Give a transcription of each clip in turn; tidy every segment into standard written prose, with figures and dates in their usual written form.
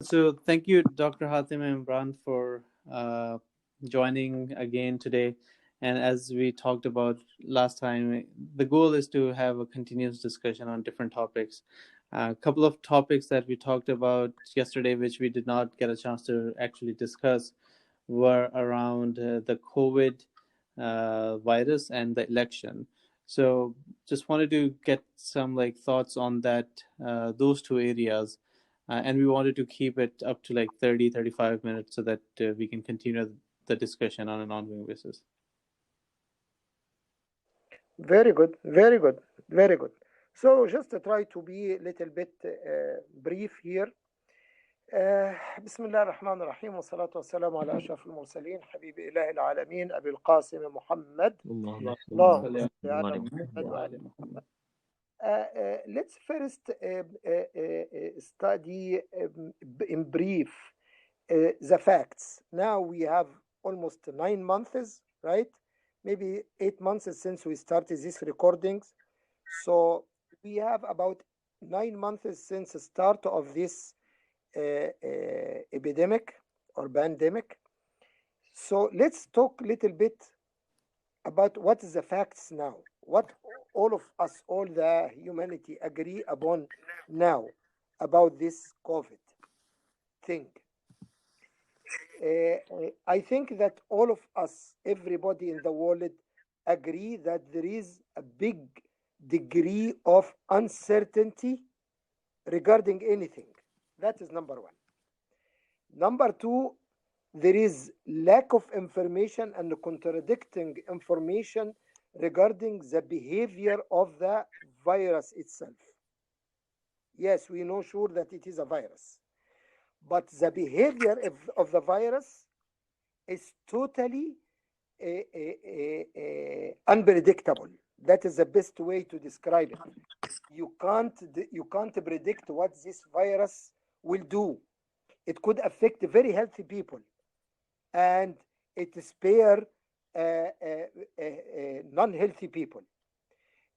So thank you, Dr. Hatem and Imran, for uh, joining again today. And as we talked about last time, the goal is to have a continuous discussion on different topics. A couple of topics that we talked about yesterday, which we did not get a chance to actually discuss, were around the COVID virus and the election. So just wanted to get some like thoughts on that, those two areas. And we wanted to keep it up to like 30-35 minutes so that we can continue the discussion on an ongoing basis. Very good, very good, very good. So just to try to be a little bit brief here. بسم الله الرحمن الرحيم والصلاة والسلام على أشرف المرسلين حبيب إله العالمين أبي القاسم محمد اللهم صل على محمد وعلى محمد. Let's first study in brief the facts. Now we have almost 9 months, right? Maybe 8 months since we started these recordings. So we have about 9 months since the start of this epidemic or pandemic. So let's talk a little bit about what is the facts now. What all of us, all the humanity agree upon now about this COVID thing. I think that all of us, everybody in the world, agree that there is a big degree of uncertainty regarding anything. That is number one. Number two, there is lack of information and contradicting information regarding the behavior of the virus itself. Yes, we know sure that it is a virus, but the behavior of the virus is totally unpredictable. That is the best way to describe it. You can't predict what this virus will do. It could affect very healthy people, and it spare non-healthy people.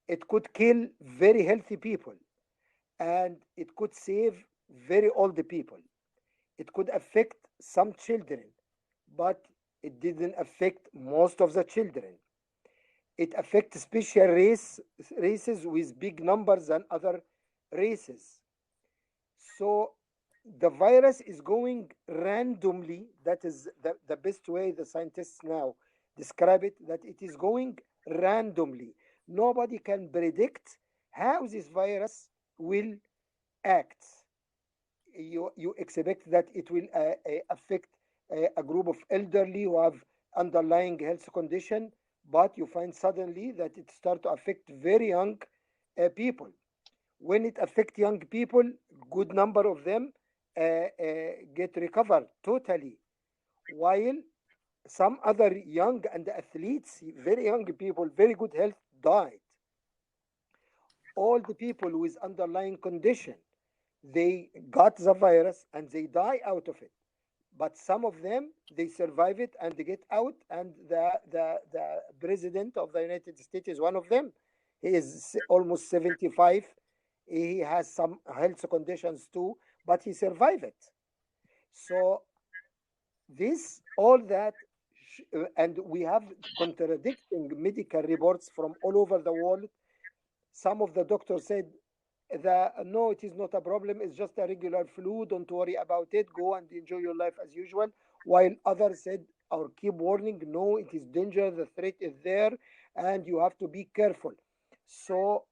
It could kill very healthy people, and it could save very old people. It could affect some children, but it didn't affect most of the children. It affects special races with big numbers than other races. So the virus is going randomly. That is the best way the scientists now describe it, that it is going randomly. Nobody can predict how this virus will act. You expect that it will affect a group of elderly who have underlying health condition, but you find suddenly that it starts to affect very young people. When it affects young people, good number of them get recovered totally, while some other young and athletes, very young people, very good health, died. All the people with underlying condition, they got the virus and they die out of it. But some of them, they survive it and they get out. And the president of the United States is one of them. He is almost 75. He has some health conditions too, but he survived it. So this, all that, and we have contradicting medical reports from all over the world. Some of the doctors said that no, it is not a problem, it's just a regular flu, don't worry about it, go and enjoy your life as usual. While others said or keep warning, no, it is danger, the threat is there, and you have to be careful. So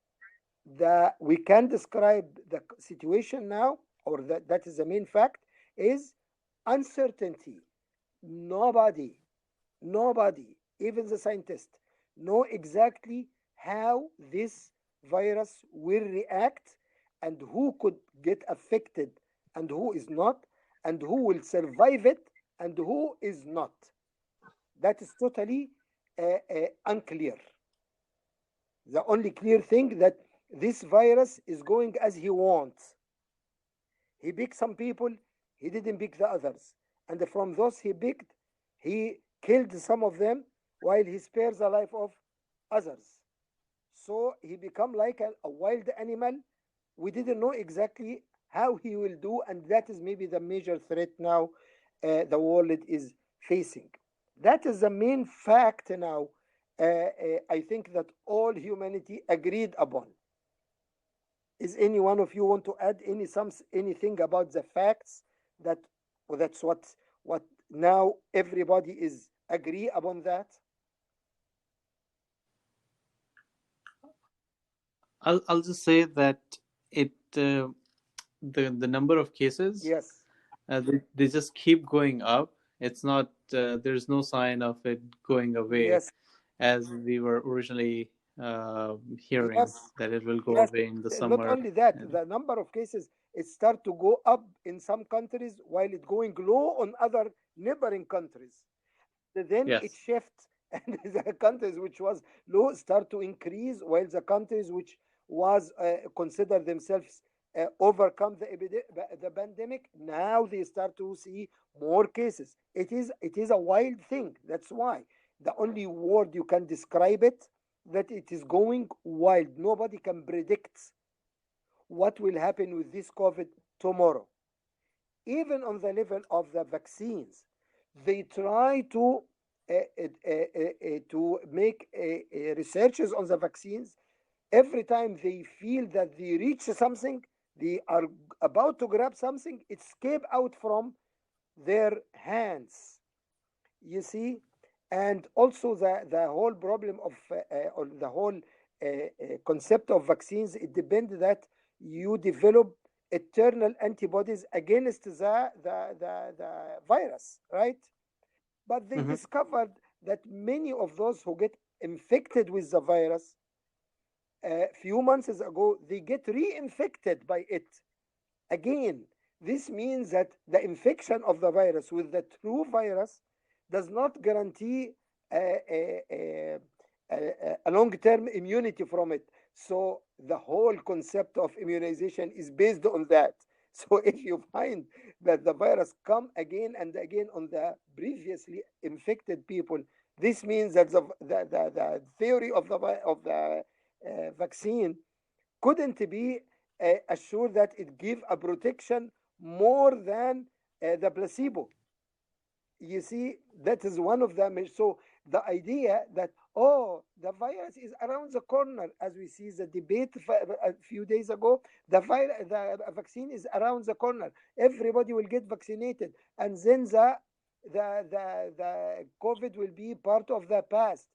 we can describe the situation now, or that is the main fact, is uncertainty. Nobody, nobody, even the scientists, know exactly how this virus will react and who could get affected and who is not, and who will survive it and who is not. That is totally unclear. The only clear thing that this virus is going as he wants. He picked some people, he didn't pick the others. And from those he picked, he killed some of them while he spares the life of others. So he become like a wild animal. We didn't know exactly how he will do, and that is maybe the major threat now the world is facing. That is the main fact now. I think that all humanity agreed upon. Is any one of you want to add anything about the facts that well, that's what now everybody is agree upon that? I'll just say that it the number of cases, Yes, they just keep going up. It's not there's no sign of it going away, yes, as we were originally hearing yes, that it will go yes. away in the Not summer. only that, And the number of cases it start to go up in some countries while it going low on other neighboring countries. Then it yes, shifts, and the countries which was low start to increase, while the countries which was consider themselves overcome the pandemic, now they start to see more cases. It is a wild thing. That's why the only word you can describe it, that it is going wild. Nobody can predict what will happen with this COVID tomorrow. Even on the level of the vaccines, they try to make researches on the vaccines. Every time they feel that they reach something, they are about to grab something, it escape out from their hands. You see, and also the whole problem of or the whole concept of vaccines, it depends that you develop eternal antibodies against the virus, right? But they hmm discovered that many of those who get infected with the virus a few months ago, they get reinfected by it again. This means that the infection of the virus with the true virus does not guarantee a long-term immunity from it. So the whole concept of immunization is based on that. So if you find that the virus come again and again on the previously infected people, this means that the theory of the vaccine couldn't be assured that it give a protection more than the placebo. You see, that is one of them. So the idea that, oh, the virus is around the corner, as we see the debate a few days ago, the vaccine is around the corner, everybody will get vaccinated, and then the COVID will be part of the past.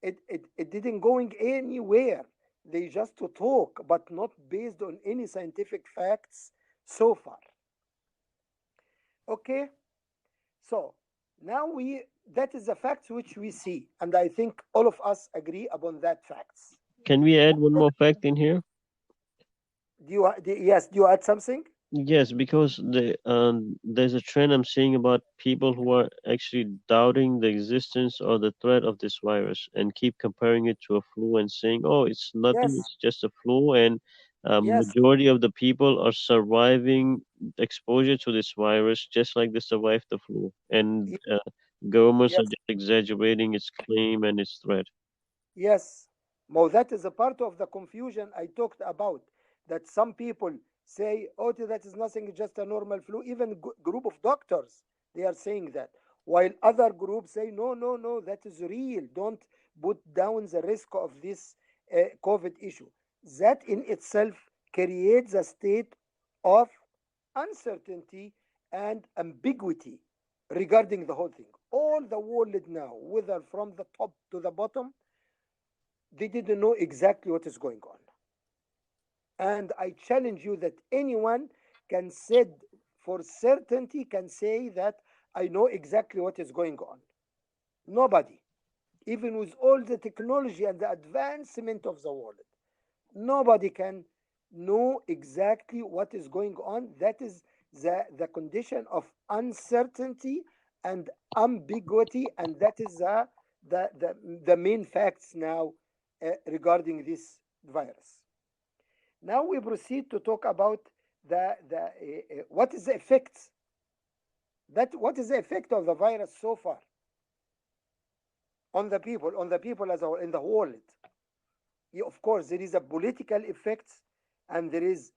It didn't going anywhere. They just to talk, but not based on any scientific facts so far. Okay, so now we that is the facts which we see, and I think all of us agree upon that facts. Can we add one more fact in here? Yes, do you add something? Yes, because there's a trend I'm seeing about people who are actually doubting the existence or the threat of this virus and keep comparing it to a flu and saying, "Oh, it's nothing. Yes, It's just a flu." And yes, majority of the people are surviving exposure to this virus just like they survived the flu. And governments are yes, just exaggerating its claim and its threat. yes. Well, that is a part of the confusion I talked about. That some people say, "Oh, that is nothing, just a normal flu." Even group of doctors, they are saying that, while other groups say, "No, no, no, that is real. Don't put down the risk of this COVID issue." That in itself creates a state of uncertainty and ambiguity regarding the whole thing. All the world now, whether from the top to the bottom, they didn't know exactly what is going on. And I challenge you that anyone can say for certainty, can say that I know exactly what is going on. Nobody, even with all the technology and the advancement of the world, nobody can know exactly what is going on. That is the condition of uncertainty and ambiguity, and that is the main facts now regarding this virus. Now we proceed to talk about what is the effects, that what is the effect of the virus so far on the people as a whole, in the world. Of course, there is a political effect, and there is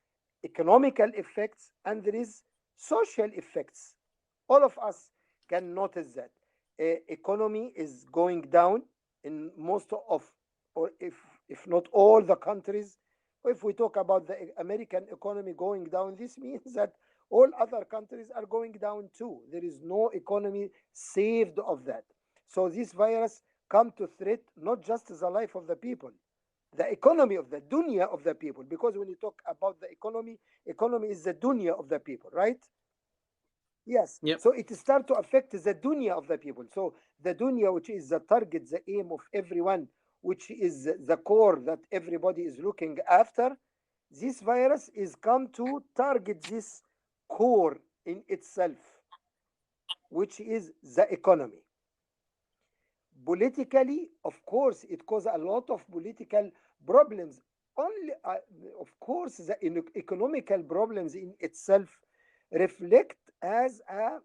economical effects and there is social effects. All of us can notice that economy is going down in most of, or if not all the countries. If we talk about the American economy going down, this means that all other countries are going down too. There is no economy saved of that. So this virus come to threat not just the life of the people, the economy of the dunya of the people. Because when you talk about the economy, economy is the dunya of the people, right? Yes. Yep. So it start to affect the dunya of the people. So the dunya, which is the target, the aim of everyone, which is the core that everybody is looking after, this virus is come to target this core in itself, which is the economy. Politically, of course, it causes a lot of political problems. Only, of course, the economical problems in itself reflect as a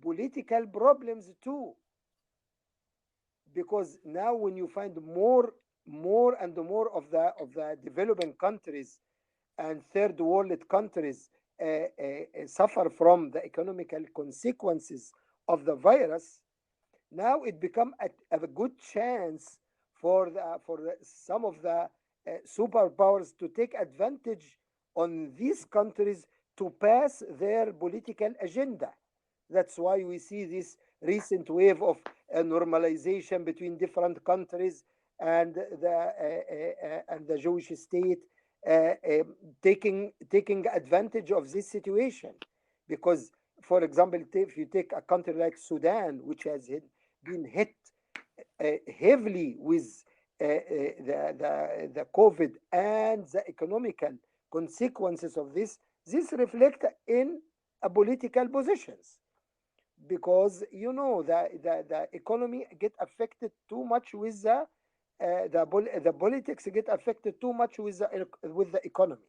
political problems too, because now when you find more and more of the developing countries and third world countries suffer from the economical consequences of the virus, now it become a good chance for some of the superpowers to take advantage on these countries to pass their political agenda. That's why we see this recent wave of normalization between different countries and the Jewish state taking advantage of this situation. Because, for example, if you take a country like Sudan, which has been hit heavily with the COVID and the economical consequences of this reflect in political positions, because you know the economy get affected too much with the politics get affected too much with the economy.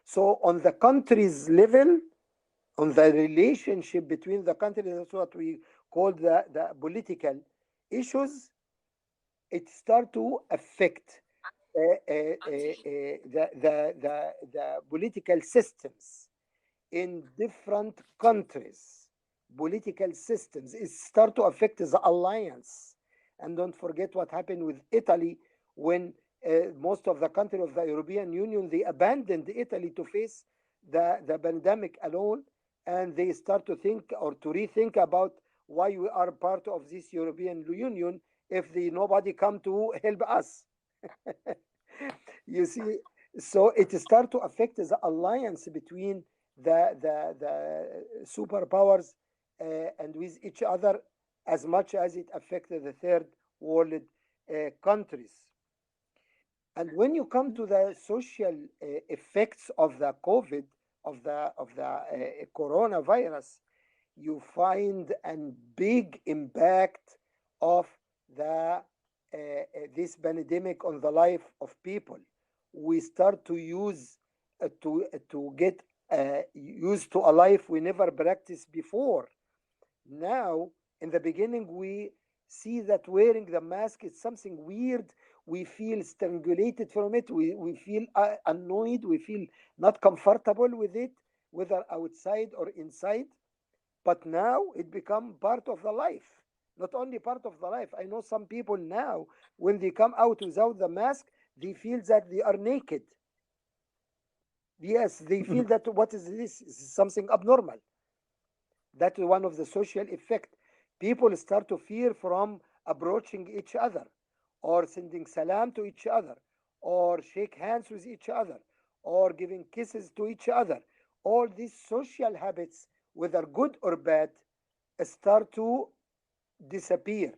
So on the country's level, on the relationship between the countries, that's what we call the political issues, it start to affect the political systems in different countries. Political systems it start to affect the alliance. And don't forget what happened with Italy when most of the countries of the European Union, they abandoned Italy to face the pandemic alone, and they start to think or to rethink about why we are part of this European Union if nobody come to help us. You see, so it start to affect the alliance between the superpowers and with each other as much as it affected the third world countries. And when you come to the social effects of the COVID, of the coronavirus, you find a big impact of the this pandemic on the life of people. We start to use to get used to a life we never practiced before. Now, in the beginning, we see that wearing the mask is something weird. We feel strangulated from it. We feel annoyed. We feel not comfortable with it, whether outside or inside. But now it become part of the life. Not only part of the life. I know some people now, when they come out without the mask, they feel that they are naked. Yes, they feel that what is this? This is something abnormal. That is one of the social effect. People start to fear from approaching each other, or sending salam to each other, or shake hands with each other, or giving kisses to each other. All these social habits, whether good or bad, start to disappear,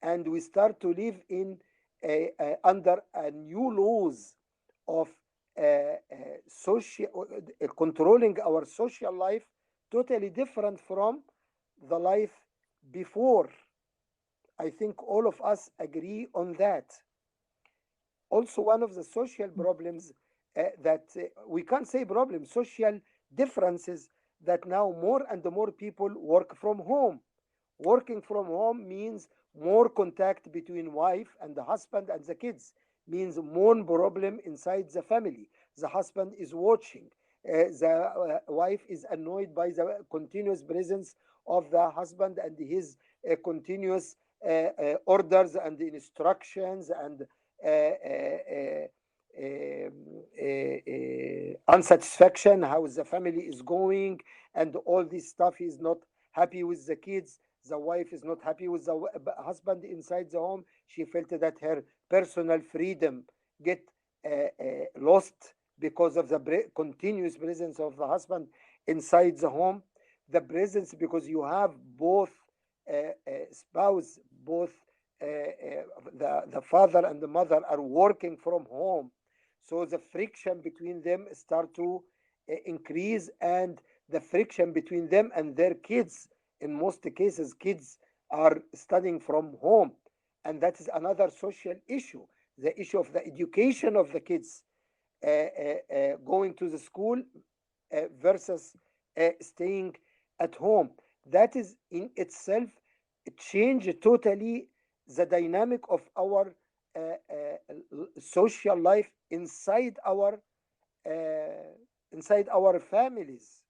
and we start to live in under a new laws of social controlling our social life, totally different from the life before. I think all of us agree on that. Also, one of the social problems that we can't say problems, social differences, that now more and more people work from home. Working from home means more contact between wife and the husband and the kids, means more problem inside the family. the husband is watching. The wife is annoyed by the continuous presence of the husband and his continuous orders and instructions and unsatisfaction, how the family is going, and all this stuff. He is not happy with the kids. The wife is not happy with the husband inside the home. She felt that her personal freedom get lost because of the continuous presence of the husband inside the home. The presence, because you have both spouse, both the father and the mother are working from home, so the friction between them start to increase, and the friction between them and their kids, in most cases kids are studying from home, and that is another social issue, the issue of the education of the kids, going to the school versus staying at home. That is in itself change totally the dynamic of our social life uh, inside our families.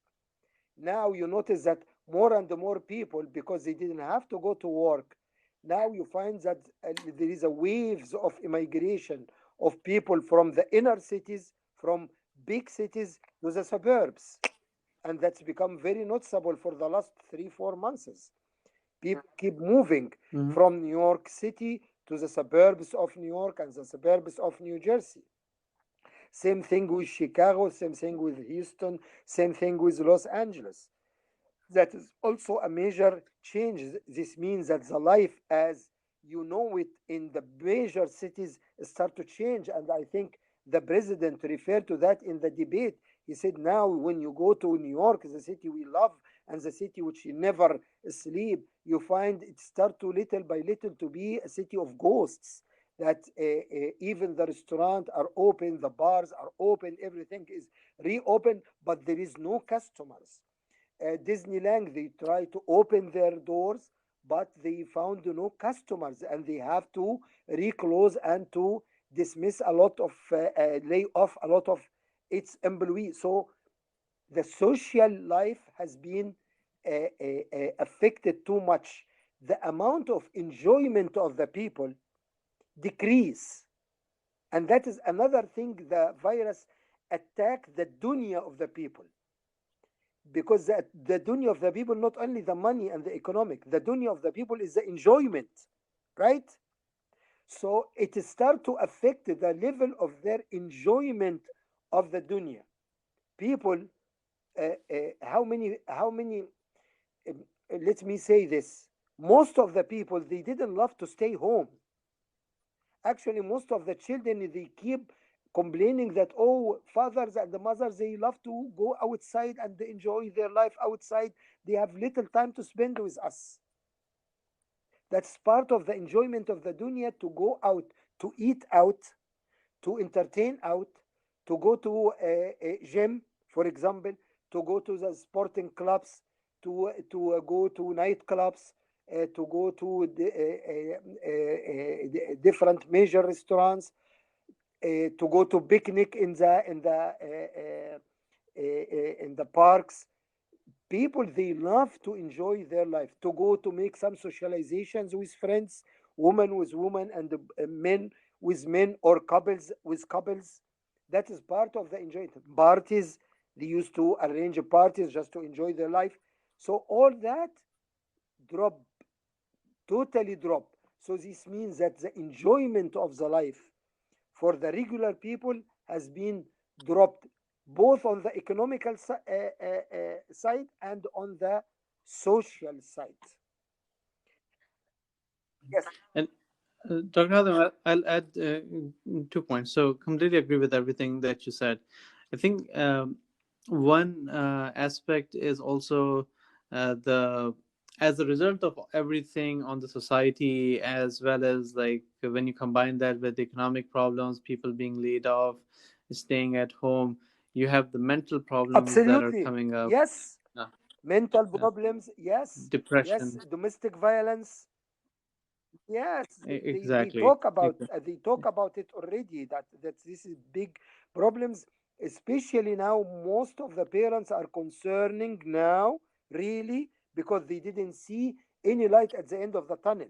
Now you notice that more and more people, because they didn't have to go to work, now you find that there is a waves of immigration of people from the inner cities, from big cities to the suburbs, and that's become very noticeable for the last 3 4 months. People keep moving Mhm. from New York City to the suburbs of New York and the suburbs of New Jersey. Same thing with Chicago, same thing with Houston, same thing with Los Angeles. That is also a major change. This means that the life as you know it in the major cities start to change. And I think the president referred to that in the debate. He said, now when you go to New York, the city we love and the city which never sleep, you find it start to little by little to be a city of ghosts. That even the restaurant are open, the bars are open, everything is reopened, but there is no customers. Disneyland, they try to open their doors, but they found no customers, and they have to reclose and to dismiss a lot of lay off a lot of its employees. So the social life has been affected too much. The amount of enjoyment of the people decrease, and that is another thing. The virus attack the dunya of the people, because the dunya of the people, not only the money and the economic, the dunya of the people is the enjoyment, right? So it start to affect the level of their enjoyment of the dunya. People, how many um, let me say this, most of the people, they didn't love to stay home. Actually, most of the children, they keep complaining that, oh, fathers and the mothers, they love to go outside and enjoy their life outside. They have little time to spend with us. That's part of the enjoyment of the dunya, to go out, to eat out, to entertain out, to go to a gym, for example, to go to the sporting clubs, to go to nightclubs, to go to different major restaurants, to go to picnic in the parks. People, they love to enjoy their life, to go to make some socializations with friends, women with women, and men with men, or couples with couples. That is part of the enjoyment. Parties, they used to arrange parties just to enjoy their life. So all that drop, totally drop. So this means that the enjoyment of the life for the regular people has been dropped, both on the economical side and on the social side. Yes, And Dr. Hatem, I'll add 2 points. So completely agree with everything that you said. I think one aspect is also the as a result of everything on the society, as well as like when you combine that with economic problems, people being laid off, staying at home, you have the mental problems that are absolutely. coming up. Yes, uh, mental uh, problems. Yes, yes, Depression. domestic violence. Yes, they Exactly. talk about it already, that this is big problems. Especially now, most of the parents are concerning now, really, because they didn't see any light at the end of the tunnel.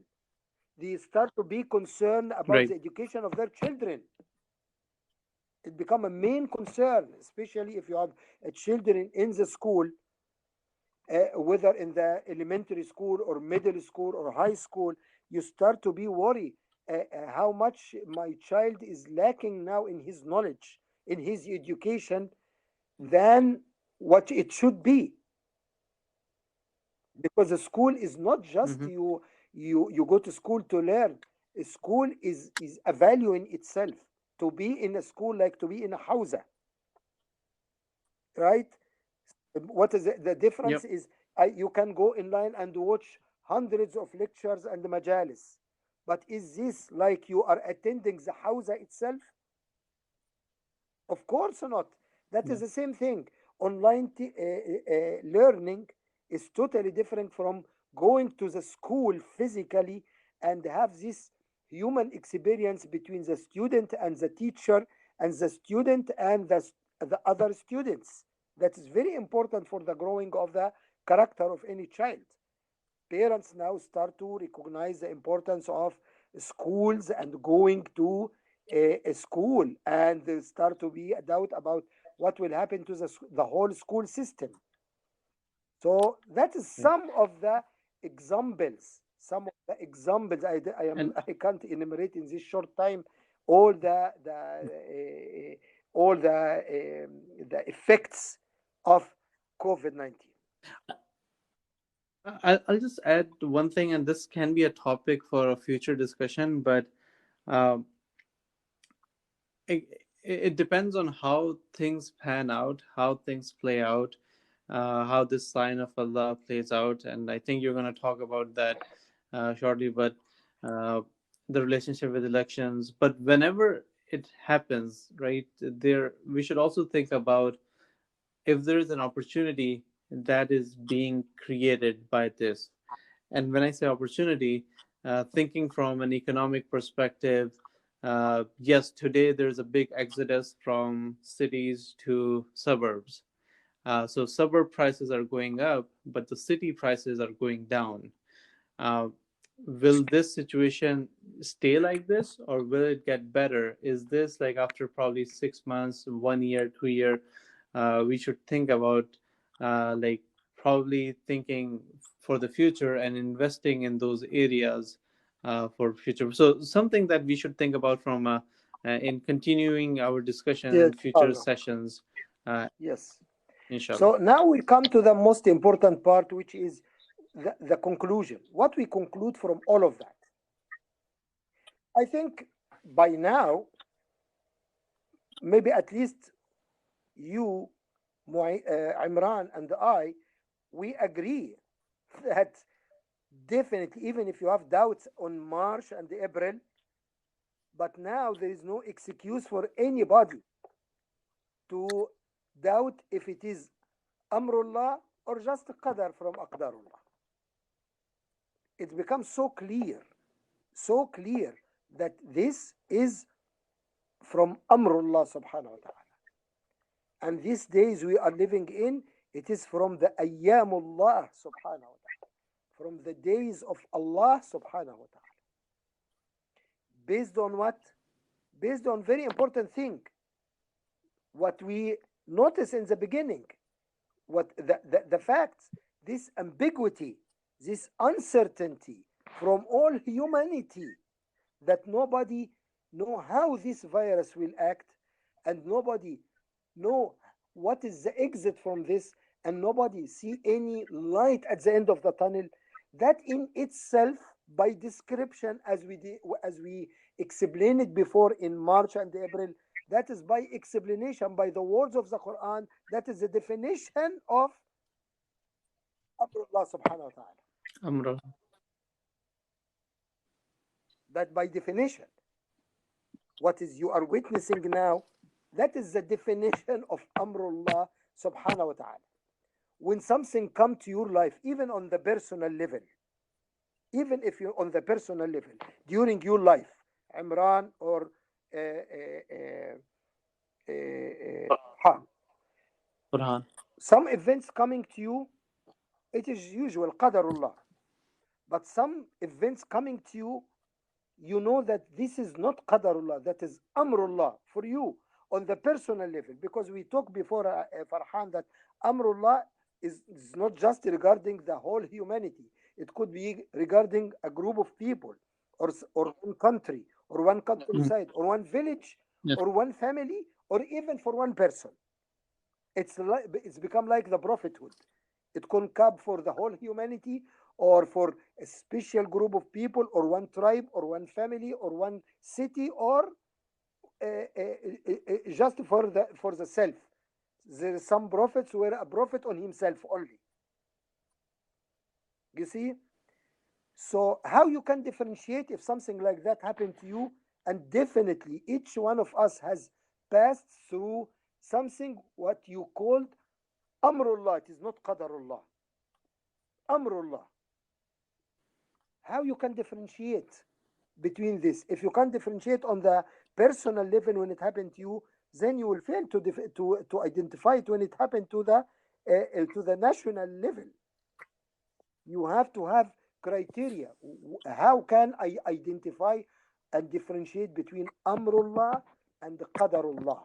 They start to be concerned about Right. the education of their children. It become a main concern, especially if you have children in the school, whether in the elementary school or middle school or high school. You start to be worried how much my child is lacking now in his knowledge, in his education, than what it should be. Because the school is not just Mm-hmm. you go to school to learn. A school is a value in itself. To be in a school like to be in a house, right? What is the difference Yep. is, you can go in line and watch hundreds of lectures and majalis, but is this like you are attending the house itself? Of course not. That Yeah. is the same thing. Online learning is totally different from going to the school physically and have this human experience between the student and the teacher, and the student and the other students. That is very important for the growing of the character of any child. Parents now start to recognize the importance of schools and going to a school, and there start to be a doubt about what will happen to the whole school system. So that is Yeah. some of the examples. Some of the examples I am And I can't enumerate in this short time all the effects of COVID-19. I'll just add one thing, and this can be a topic for a future discussion, but um, it, it depends on how things pan out, how things play out, how this sign of Allah plays out. And I think you're going to talk about that shortly, but uh, the relationship with elections. But whenever it happens, right, there, we should also think about if there is an opportunity that is being created by this. And when I say opportunity, thinking from an economic perspective, yes, today there's a big exodus from cities to suburbs. So suburb prices are going up, but the city prices are going down. Uh, will this situation stay like this, or will it get better? Is this like after probably 6 months, 1 year, 2 year, we should think about like probably thinking for the future and investing in those areas for future. So something that we should think about from in continuing our discussion Yes, in future Allah. sessions, uh, Yes. inshallah. So now we come to the most important part, which is the conclusion. What we conclude from all of that. I think by now, maybe at least you, Imran, and I, we agree that definitely, even if you have doubts on March and April, but now there is no excuse for anybody to doubt if it is Amrullah or just Qadar from Aqdarullah. It becomes so clear that this is from Amrullah subhanahu wa ta'ala. And these days we are living in, it is from the Ayyamullah subhanahu wa ta'ala, from the days of Allah subhanahu wa ta'ala. Based on what? Based on very important thing. What we notice in the beginning, what the facts, this ambiguity, this uncertainty from all humanity, that nobody know how this virus will act, and nobody know what is the exit from this, and nobody see any light at the end of the tunnel. That in itself, by description, as we explained it before in March and April, that is by explanation, by the words of the Quran, that is the definition of Allah subhanahu wa ta'ala. Amra. That by definition, what is you are witnessing now, that is the definition of Amrullah subhanahu wa ta'ala. When something come to your life, even on the personal level, even if you're on the personal level, during your life, Imran or uh, uh, uh, Farhan. Farhan. Some events coming to you, it is usual, qadarullah. But some events coming to you, you know that this is not qadarullah, that is amrullah for you on the personal level. Because we talked before, Farhan, that amrullah is not just regarding the whole humanity. It could be regarding a group of people, or one country, or one Mm. countryside, or one village, Yes. or one family, or even for one person. It's become like the prophethood. It can come for the whole humanity, or for a special group of people, or one tribe, or one family, or one city, or just for the self. There are some prophets were a prophet on himself only. You see? So how you can differentiate if something like that happened to you? And definitely each one of us has passed through something what you called Amrullah. It is not Qadarullah. Amrullah. How you can differentiate between this? If you can't differentiate on the personal level when it happened to you, then you will fail to identify it when it happened to the national level. You have to have criteria. How can I identify and differentiate between Amrullah and Qadarullah?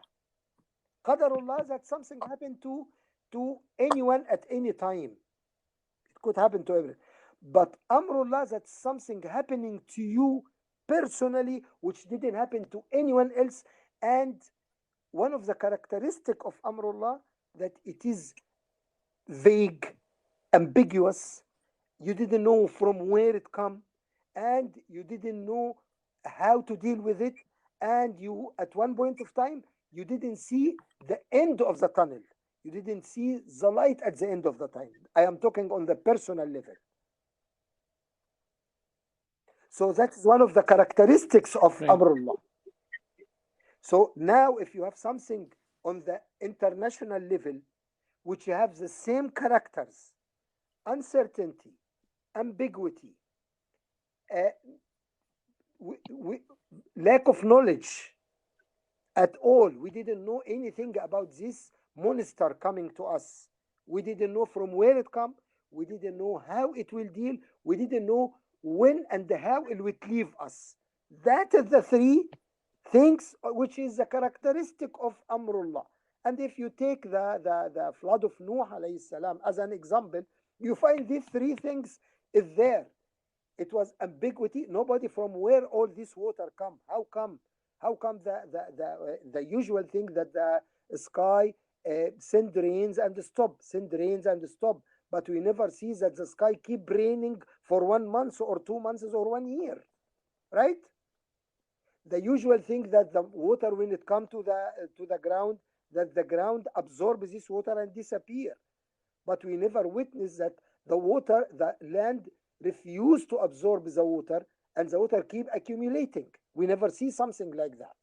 Qadarullah, that something happened to anyone at any time. It could happen to everyone. But Amrullah, that's something happening to you personally, which didn't happen to anyone else. And one of the characteristic of Amrullah, that it is vague, ambiguous. You didn't know from where it come, and you didn't know how to deal with it. And you, at one point of time, you didn't see the end of the tunnel. You didn't see the light at the end of the tunnel. I am talking on the personal level. So that's one of the characteristics of Right. Amrullah. So now if you have something on the international level, which you have the same characters, uncertainty, ambiguity, lack of knowledge at all. We didn't know anything about this monster coming to us. We didn't know from where it come. We didn't know how it will deal. We didn't know when and how it would leave us. That is the three things which is the characteristic of Amrullah. And if you take the flood of Nuh alayhi salam as an example, you find these three things is there. It was ambiguity. Nobody from where all this water come. How come? How come the usual thing that the sky send rains and stop, send rains and stop, but we never see that the sky keep raining for 1 month or 2 months or 1 year, right? The usual thing that the water, when it come to the ground, that the ground absorbs this water and disappear, but we never witness that the land refuse to absorb the water, and the water keep accumulating. We never see something like that.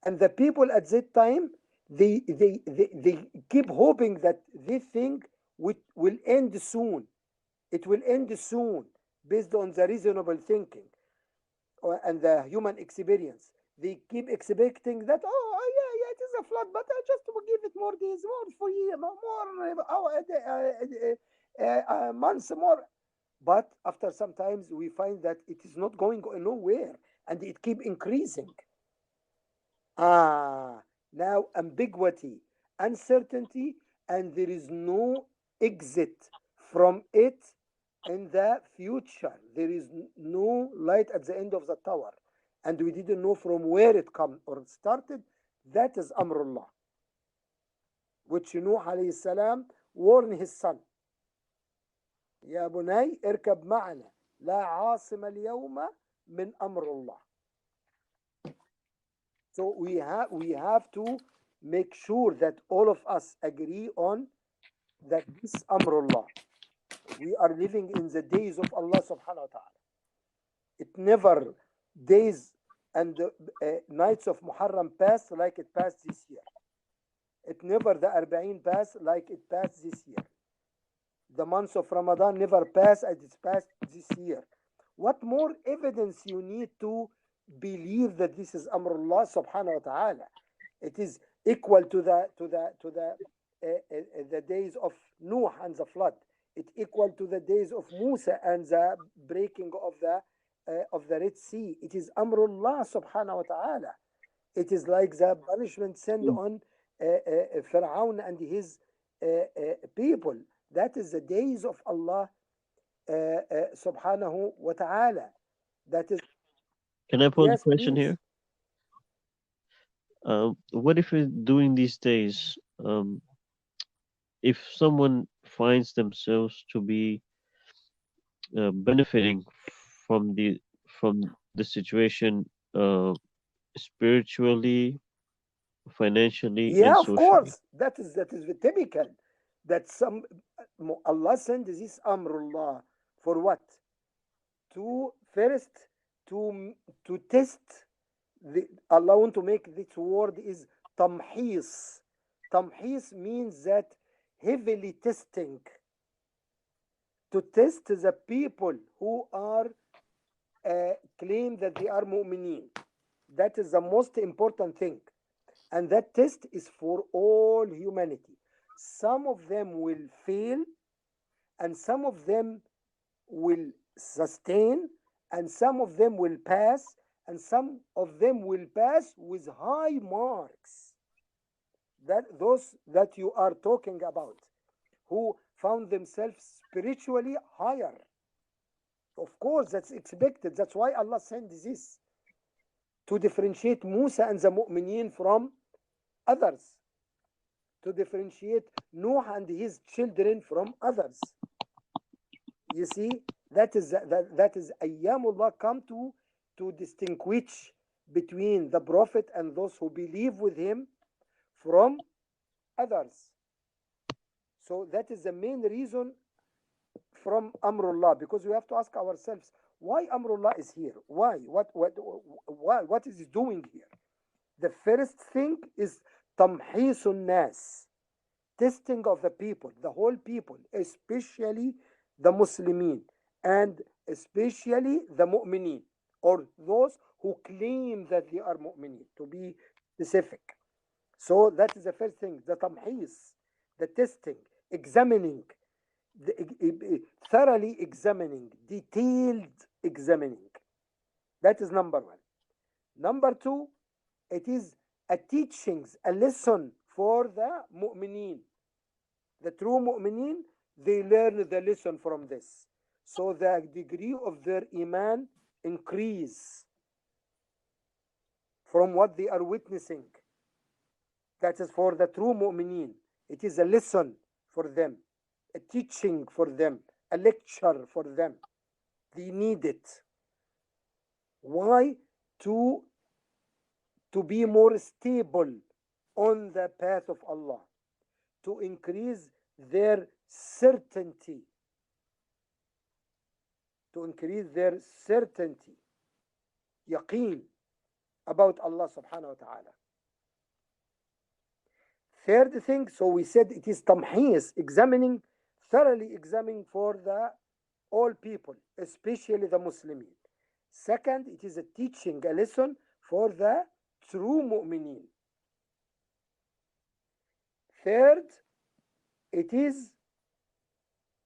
And the people at that time, they keep hoping that this thing will end soon. It will end soon, based on the reasonable thinking and the human experience. They keep expecting that, oh yeah, it is a flood, but I just will give it more days, more for year, more months, more. But after some times, we find that it is not going nowhere, and it keep increasing. Now ambiguity, uncertainty, and there is no exit from it in the future. There is no light at the end of the tower, and we didn't know from where it come or started. That is Amrullah, which Nuh alayhi salam warned his son. يا بني اركب معنا لا عاصم اليوم من أمر الله. So we have to make sure that all of us agree on that this Amrullah. We are living in the days of Allah subhanahu wa ta'ala. It never days and nights of Muharram passed like it passed this year. It never the Arba'in passed like it passed this year. The months of Ramadan never passed as it passed this year. What more evidence you need to believe that this is Amrullah subhanahu wa ta'ala? It is equal to the days of Noah and the flood. It equal to the days of Musa and the breaking of the Red Sea. It is Amrullah subhanahu wa ta'ala. It is like the punishment sent on Pharaoh and his people. That is the days of Allah subhanahu wa ta'ala. That is, Can I pose a yes, question please. here? What if during these days, if someone finds themselves to be benefiting from the situation spiritually, financially, Yeah, and of socially? course. That is typical. That some Allah sent this Amrullah for what? To first to to test Allah want to make this word is tamhis. Tamhis means that heavily testing, to test the people who are claim that they are mu'mineen. That is the most important thing. And that test is for all humanity. Some of them will fail, and some of them will sustain, and some of them will pass, and some of them will pass with high marks. That those that you are talking about, who found themselves spiritually higher. Of course, that's expected. That's why Allah sent this to differentiate Musa and the mu'mineen from others, to differentiate Noah and his children from others. You see, that is Ayyamullah come to distinguish between the Prophet and those who believe with him from others. So that is the main reason from Amrullah, because we have to ask ourselves why Amrullah is here. Why? What is he doing here? The first thing is tamhisun nas, testing of the people, the whole people, especially the Muslimin and especially the mu'mineen, or those who claim that they are mu'mineen, to be specific. So that is the first thing, the tamhis, the testing, examining, thoroughly examining, detailed examining. That is number one. Number two, it is a teachings, a lesson for the mu'mineen. The true mu'mineen, they learn the lesson from this. So the degree of their iman increase from what they are witnessing. That is for the true mu'mineen. It is a lesson for them, a teaching for them, a lecture for them. They need it. Why? To be more stable on the path of Allah, to increase their certainty, yaqeen, about Allah subhanahu wa ta'ala. Third thing, so we said it is tamhis, examining, thoroughly examining for the all people, especially the Muslimin. Second, it is a teaching, a lesson for the true mu'mineen. Third, it is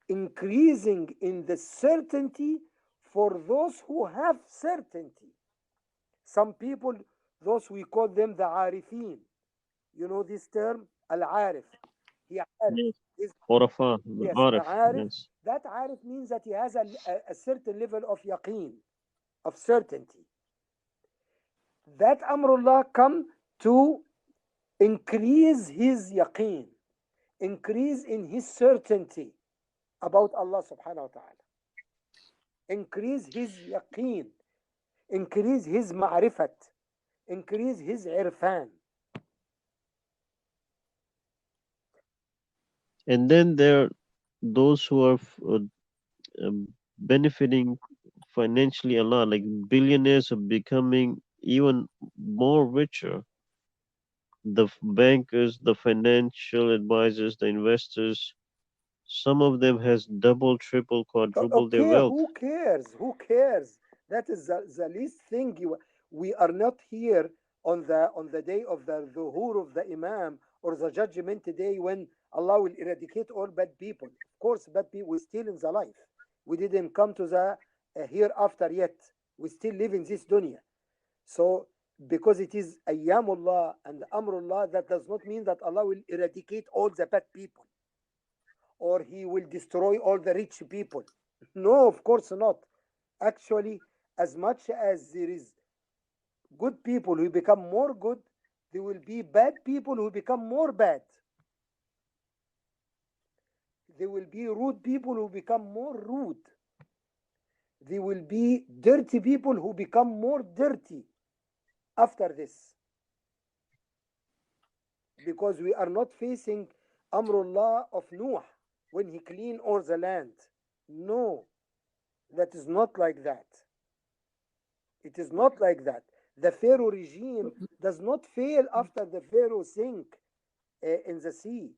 increasing in the certainty for those who have certainty. Some people, those we call them the arifin. You know this term, al-arif. He arif. Yes. Is, Khurafa, yes, the Arif, arif. yes. That arif means that he has a certain level of yaqeen, of certainty. That Amrullah come to increase his yaqeen, increase in his certainty about Allah subhanahu wa ta'ala, increase his yaqeen, increase his ma'rifat, increase his irfan. And then there are those who are benefiting financially a lot, like billionaires are becoming even more richer. The bankers, the financial advisors, the investors, some of them has double, triple, quadruple their Okay, wealth. who cares? Who cares? That is the least thing. We are not here on the day of the zuhur of the imam, or the judgment day, when Allah will eradicate all bad people. Of course, bad people, we still in the life. We didn't come to the hereafter yet. We still live in this dunya. So because it is ayyamullah and amrullah, that does not mean that Allah will eradicate all the bad people, or he will destroy all the rich people. No, of course not. Actually, as much as there is good people who become more good, there will be bad people who become more bad. There will be rude people who become more rude. There will be dirty people who become more dirty after this. Because we are not facing Amrullah of Noah when he cleaned all the land. No, that is not like that. It is not like that. The Pharaoh regime does not fail after the Pharaoh sink in the sea.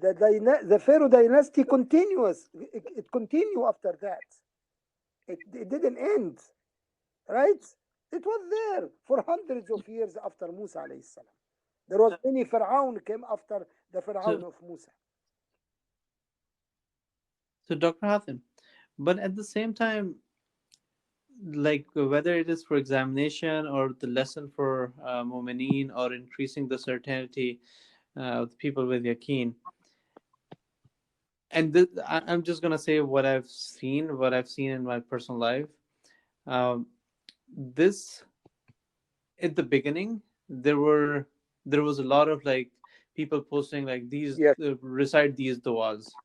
The Pharaoh dynasty continues. It continue after that. It didn't end, right? It was there for hundreds of years after Musa alayhi salam. There was many Pharaoh came after the Pharaoh So, of Musa. so Dr. Hatem, but at the same time, like whether it is for examination or the lesson for mu'mineen, or increasing the certainty of the people with yaqeen. And I'm just gonna say what I've seen in my personal life. Um, this at the beginning, there was a lot of like people posting like these Yes, recite these duas,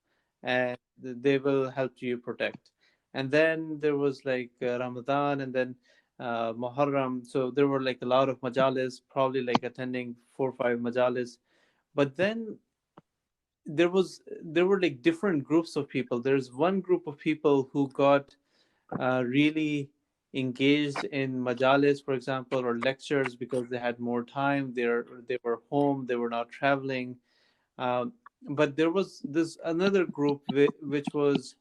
and they will help you protect. And then there was like Ramadan, and then Muharram. So there were like a lot of majalis, probably like attending 4 or 5 majalis. But then there were like different groups of people. There's one group of people who got really engaged in majalis, for example, or lectures, because they had more time. They were home. They were not traveling. Um, but there was this another group which was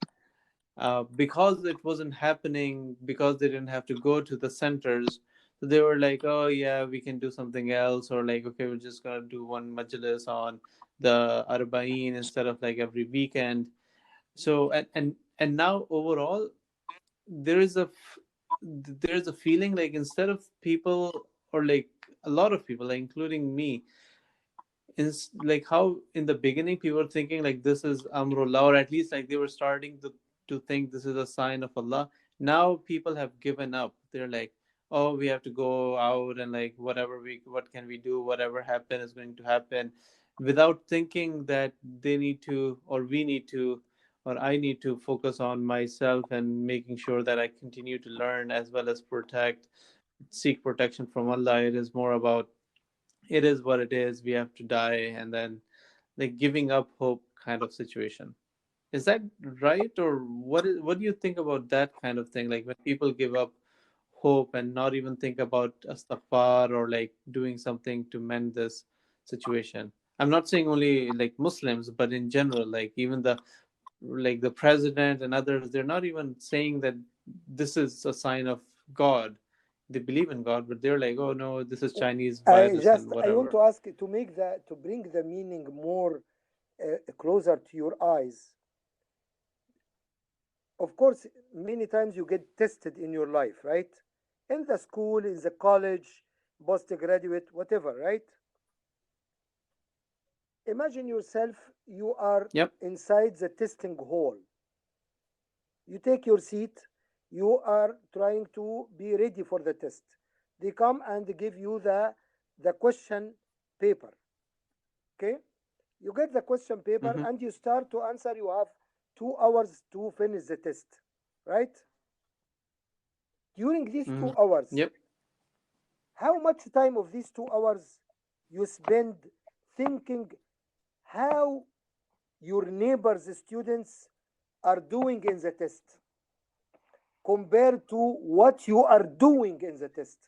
because it wasn't happening, because they didn't have to go to the centers. So they were like, oh yeah, we can do something else, or like, okay, we're just gonna do one majlis on the Arba'in instead of like every weekend. So and now overall there is there is a feeling like instead of people, or like a lot of people, like including me, is like how in the beginning people were thinking like this is Amrullah, or at least like they were starting to think this is a sign of Allah. Now people have given up. They're like, oh, we have to go out, and like what can we do, whatever happen is going to happen, without thinking that they need to, or we need to, or I need to focus on myself and making sure that I continue to learn as well as seek protection from Allah. It is more about, it is what it is, we have to die, and then like giving up hope kind of situation. Is that right? Or what do you think about that kind of thing, like when people give up hope and not even think about astaghfar, or like doing something to mend this situation? I'm not saying only like Muslims, but in general, like even the president and others, they're not even saying that this is a sign of God. They believe in God, but they're like, oh no, this is Chinese virus and I want whatever. to ask to make to bring the meaning more closer to your eyes. Of course, many times you get tested in your life, right? In the school, in the college, postgraduate, whatever, right? Imagine yourself, you are Yep. inside the testing hall. You take your seat, you are trying to be ready for the test. They come and give you the question paper. Okay? You get the question paper Mm-hmm. and you start to answer. You have 2 hours to finish the test, right? During these Mm-hmm. 2 hours, Yep. how much time of these 2 hours you spend thinking how your neighbors' students are doing in the test compared to what you are doing in the test?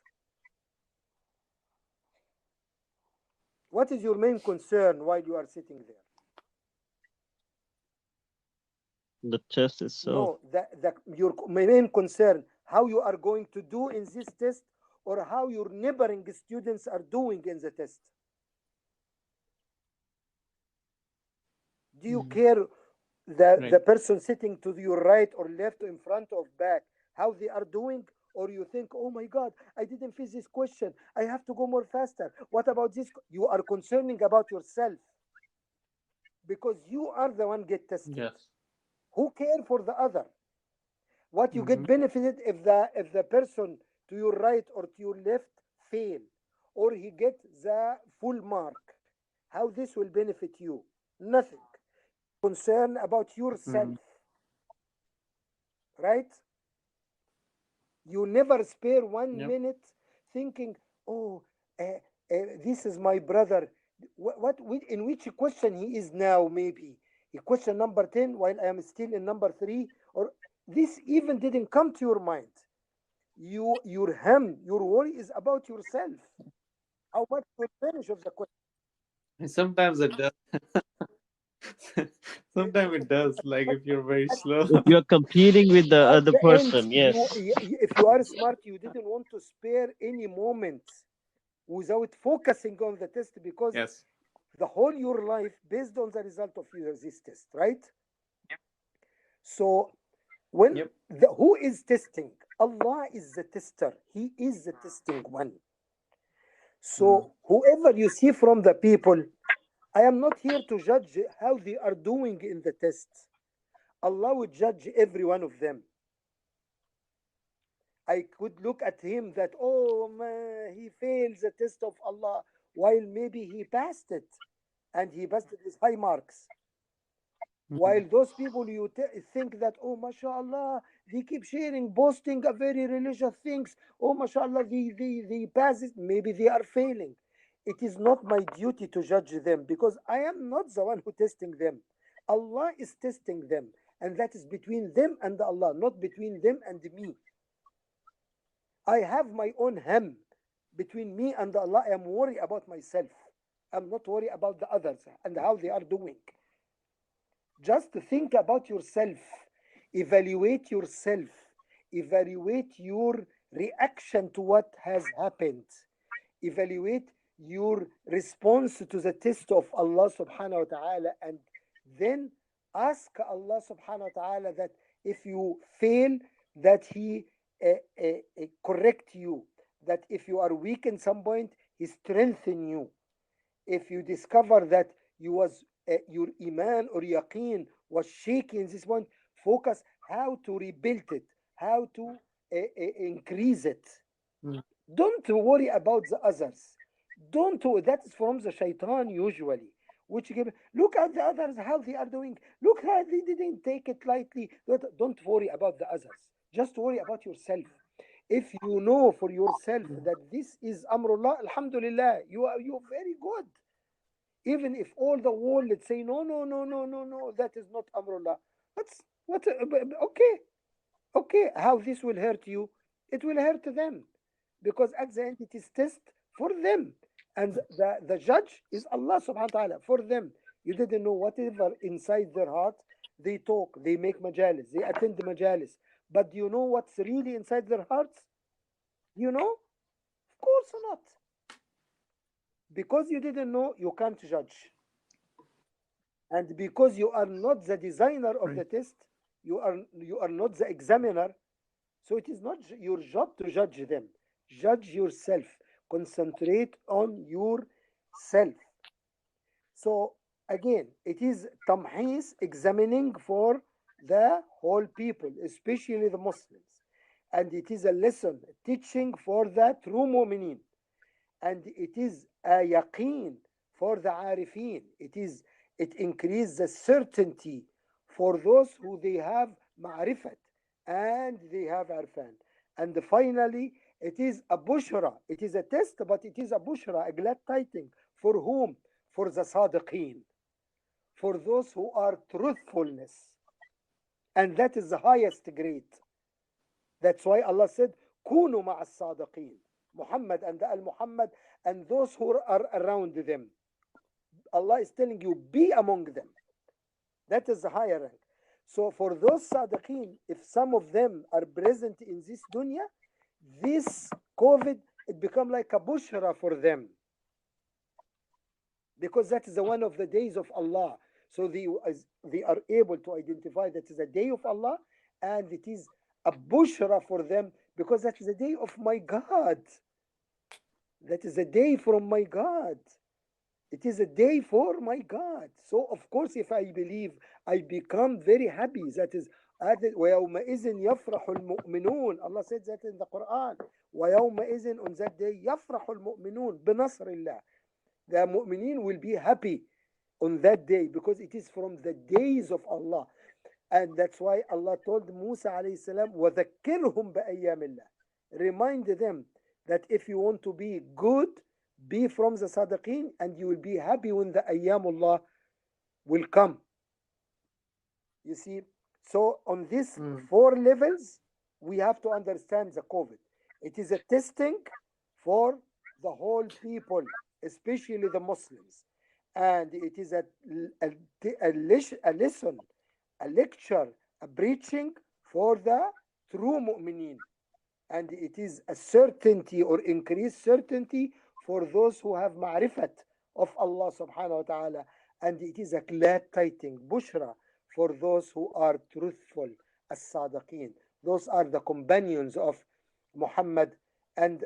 What is your main concern while you are sitting there? The test itself. No, your main concern, how you are going to do in this test, or how your neighboring students are doing in the test? Do you Mm. care the Right. person sitting to your right or left or in front or back, how they are doing? Or you think, oh my God, I didn't finish this question. I have to go more faster. What about this? You are concerning about yourself because you are the one get tested. Yes. Who care for the other? What you Mm-hmm. get benefited if the person to your right or to your left fail or he get the full mark? How this will benefit you? Nothing. Concern about yourself, Mm. right? You never spare one Yep. minute thinking, oh, this is my brother. In which question he is now? Maybe he question number 10 while I am still in number 3, or this even didn't come to your mind. Your worry is about yourself. How much you finish of the question? And sometimes it does. It- Sometimes it does. Like but if you're very slow. If you're competing with the at other the end, person, yes. if you are smart, you didn't want to spare any moment without focusing on the test because Yes. the whole your life based on the result of your this test, right? So when Yep. who is testing? Allah is the tester. He is the testing one. Mm. So whoever you see from the people, I am not here to judge how they are doing in the test. Allah will judge every one of them. I could look at him that, oh man, he fails the test of Allah, while maybe he passed it and he passed it with high marks. Mm. While those people you think that, oh, mashallah, they keep sharing, posting a very religious things. Oh, mashallah, they pass it. Maybe they are failing. It is not my duty to judge them because I am not the one who testing them. Allah is testing them. And that is between them and Allah, not between them and me. I have my own hem between me and Allah. I am worried about myself. I'm not worried about the others and how they are doing. Just think about yourself, evaluate yourself, evaluate your reaction to what has happened, evaluate your response to the test of Allah subhanahu wa ta'ala, and then ask Allah subhanahu wa ta'ala that if you fail, that He correct you, that if you are weak in some point, He strengthen you. If you discover that your iman or yaqeen was shaky in this point, focus how to rebuild it, how to increase it. Mm. Don't worry about the others. Don't. That is from the shaitan usually, which give, look at the others how they are doing. Look how they didn't take it lightly. Don't worry about the others. Just worry about yourself. If you know for yourself that this is Amrullah, Alhamdulillah, you very good. Even if all the world let's say no, no, no, no, no, no, that is not Amrullah. That's what okay, okay. How this will hurt you? It will hurt them because at the end it is test for them, and the judge is Allah subhanahu wa taala for them. You didn't know whatever inside their heart. They talk, they make majalis, they attend the majalis, but do you know what's really inside their hearts? You know? Of course not. Because you didn't know, you can't judge. And because you are not the designer of Right. the test, you are not the examiner, so it is not your job to judge them. Judge yourself. Concentrate on yourself. So again, it is tamhis, examining for the whole people, especially the Muslims. And it is a lesson, teaching for the true mu'mineen. And it is a yaqeen for the arifin. It increases the certainty for those who they have ma'rifat and they have arfan. And finally, it is a bushra. It is a test, but it is a bushra, a glad tidings. For whom? For the sadiqeen, for those who are truthfulness. And that is the highest grade. That's why Allah said, Kunu ma'as sadiqeen. Muhammad and Al Muhammad and those who are around them. Allah is telling you, be among them. That is the higher rank. So for those sadiqeen, if some of them are present in this dunya, this COVID it become like a bushra for them, because that is the one of the days of Allah. So they are able to identify that is a day of Allah, and it is a bushra for them because that is a day of my God. That is a day from my God. It is a day for my God. So of course, if I believe, I become very happy. That is وَيَوْمَئِذٍ يَفْرَحُ الْمُؤْمِنُونَ. Allah said that in the Quran. وَيَوْمَئِذٍ, on that day, يَفْرَحُ الْمُؤْمِنُونَ بِنَصْرِ اللَّهِ. The mu'mineen will be happy on that day because it is from the days of Allah. And that's why Allah told Musa alayhi salam, وَذَكِّرْهُمْ بَأَيَّامِ اللَّهِ. Remind them that if you want to be good, be from the Sadiqeen, and you will be happy when the Ayyamullah will come. You see? So on these four levels, we have to understand the COVID. It is a testing for the whole people, especially the Muslims. And it is a lesson, a lecture, a preaching for the true mu'mineen. And it is a certainty or increased certainty for those who have ma'rifat of Allah subhanahu wa ta'ala. And it is a glad tiding, bushra, for those who are truthful, as-sadiqeen. Those are the companions of Muhammad and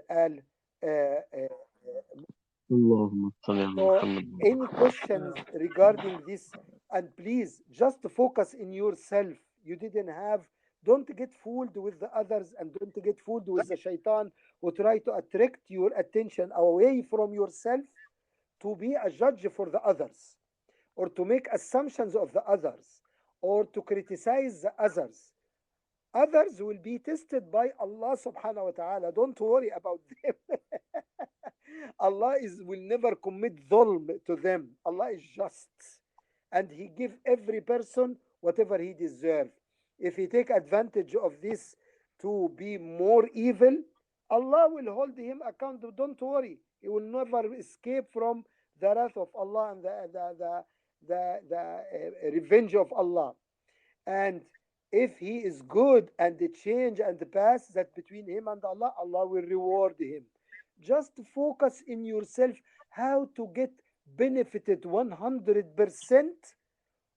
Allahumma salli ala so Muhammad. any questions regarding this? And please just focus in yourself. You didn't have, don't get fooled with the others, and don't get fooled with the shaitan who try to attract your attention away from yourself to be a judge for the others, or to make assumptions of the others, or to criticize the others. Others will be tested by Allah subhanahu wa ta'ala. Don't worry about them. Allah will never commit dhulm to them. Allah is just. And He give every person whatever he deserves. If he take advantage of this to be more evil, Allah will hold him accountable. Don't worry. He will never escape from the wrath of Allah and the revenge of Allah. And if he is good and the change and the pass that between him and Allah, Allah will reward him. Just focus in yourself how to get benefited 100%